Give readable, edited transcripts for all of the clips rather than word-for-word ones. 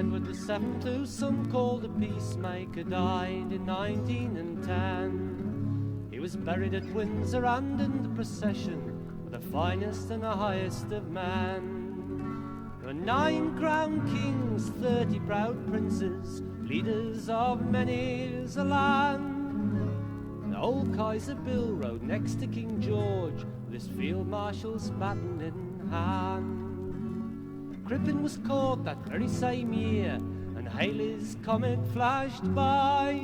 Edward VII, who some called a peacemaker, died in 1910. He was buried at Windsor, and in the procession were the finest and the highest of men. There were 9 crowned kings, 30 proud princes, leaders of many a land. The old Kaiser Bill rode next to King George, with his field marshal's baton in hand. Crippen was caught that very same year, and Halley's comet flashed by.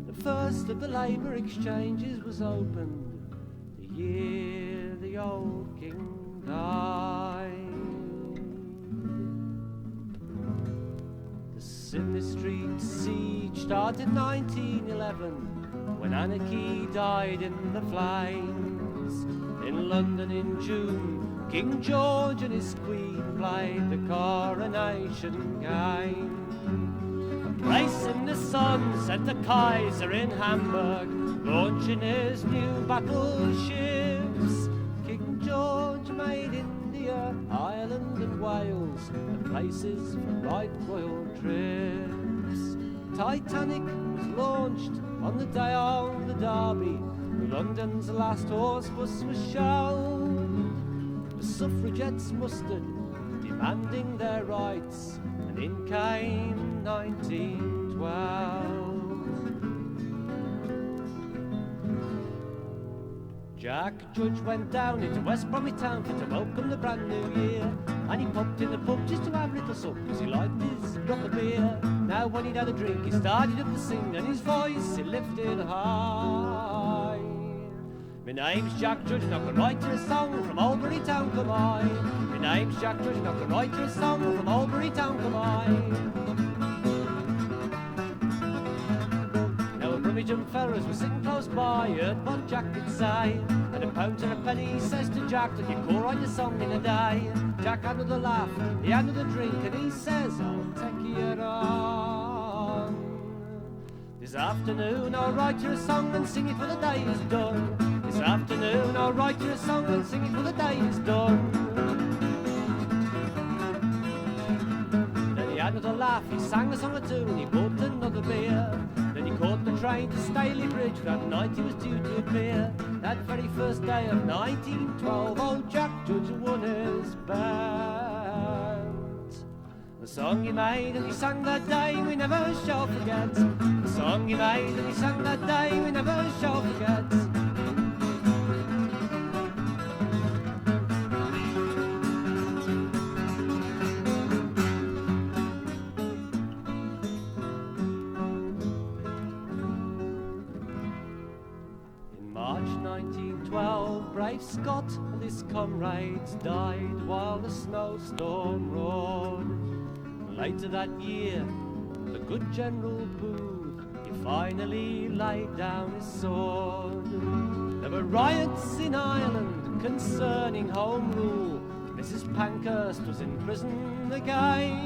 The first of the labour exchanges was opened the year the old king died. The Sydney Street siege started 1911, when anarchy died in the flames. In London in June, King George and his queen played the coronation game. A brace in the sun sent the Kaiser in Hamburg, launching his new battleships. King George made India, Ireland and Wales the places for right royal trips. Titanic was launched on the day of the Derby. London's last horse bus was shown. The suffragettes mustered, demanding their rights, and in came 1912. Jack Judge went down into West Bromwich Town for to welcome the brand new year, and he popped in the pub just to have a little sup, cause he liked his drop of beer. Now when he'd had a drink, he started up to sing, and his voice he lifted high. My name's Jack Judge, and I can write you a song from Albury Town, come I. My name's Jack Judge, and I can write you a song from Albury Town, come I. Now a Brummagem fellas were sitting close by, heard what Jack could say, and a pound and a penny says to Jack that you could write a song in a day. Jack had another laugh, he had another drink, and he says, I'll take you on. This afternoon I'll write you a song and sing it when the day is done. This afternoon I'll write you a song and sing it when the day is done. Then he had another laugh, he sang a song or two, and he bought another beer. Then he caught the train to Staley Bridge, that night he was due to appear. That very first day of 1912, old Jack Judge won his bet. The song he made and he sang that day we never shall forget. The song he made and he sang that day we never shall forget. March 1912, brave Scott and his comrades died while the snowstorm roared. Later that year, the good General Booth, he finally laid down his sword. There were riots in Ireland concerning Home Rule. Mrs. Pankhurst was in prison again,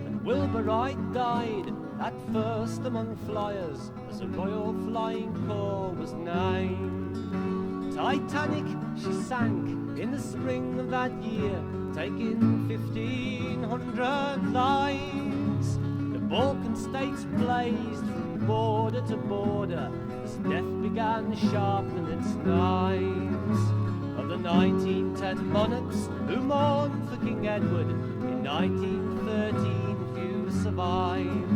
and Wilbur Wright died at first among flyers as a Royal Flying Corps was named. Titanic, she sank in the spring of that year, taking 1,500 lives. The Balkan states blazed from border to border as death began sharpening its knives. Of the 1910 monarchs who mourned for King Edward in 1913, few survived.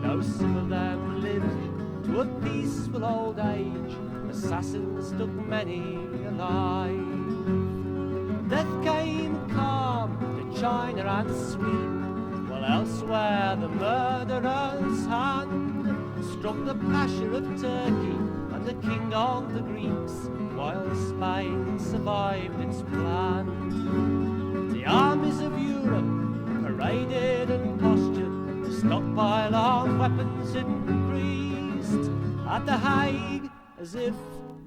Though some of them lived to a peaceful old age, assassins took many alive. Death came calm to China and Sweden, while elsewhere the murderer's hand struck the Pasha of Turkey and the King of the Greeks, while Spain survived its plan. The armies of Europe paraded and postured, the stockpile of weapons increased. At The Hague, as if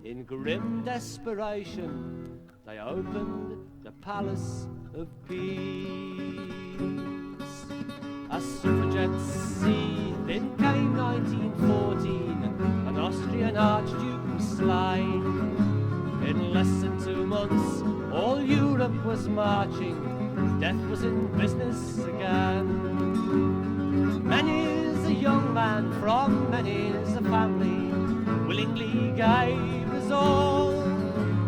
in grim desperation, they opened the Palace of Peace. As suffragettes seethed, in came 1914, an Austrian Archduke was slain. In less than 2 months, all Europe was marching, death was in business again. Many's a young man from many's a family willingly gave his all.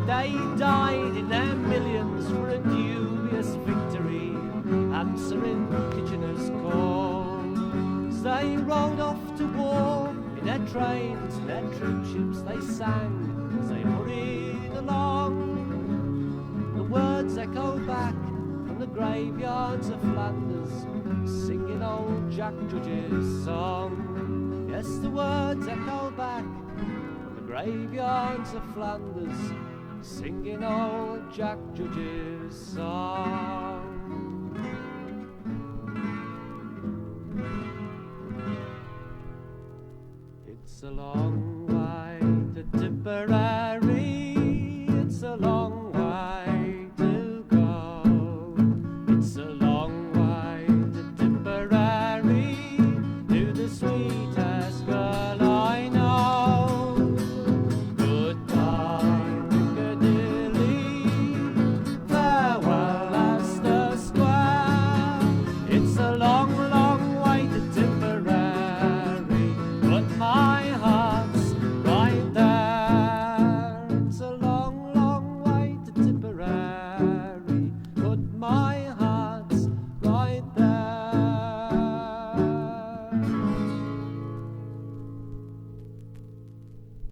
They died in their millions for a dubious victory, answering Kitchener's call. As they rode off to war in their trains and their troop ships, they sang as they hurried along. The words echo back from the graveyards of Flanders, singing old Jack Judge's song. Yes, the words echo back from the graveyards of Flanders, singing old Jack Judge's song. It's a long way to Tipperary,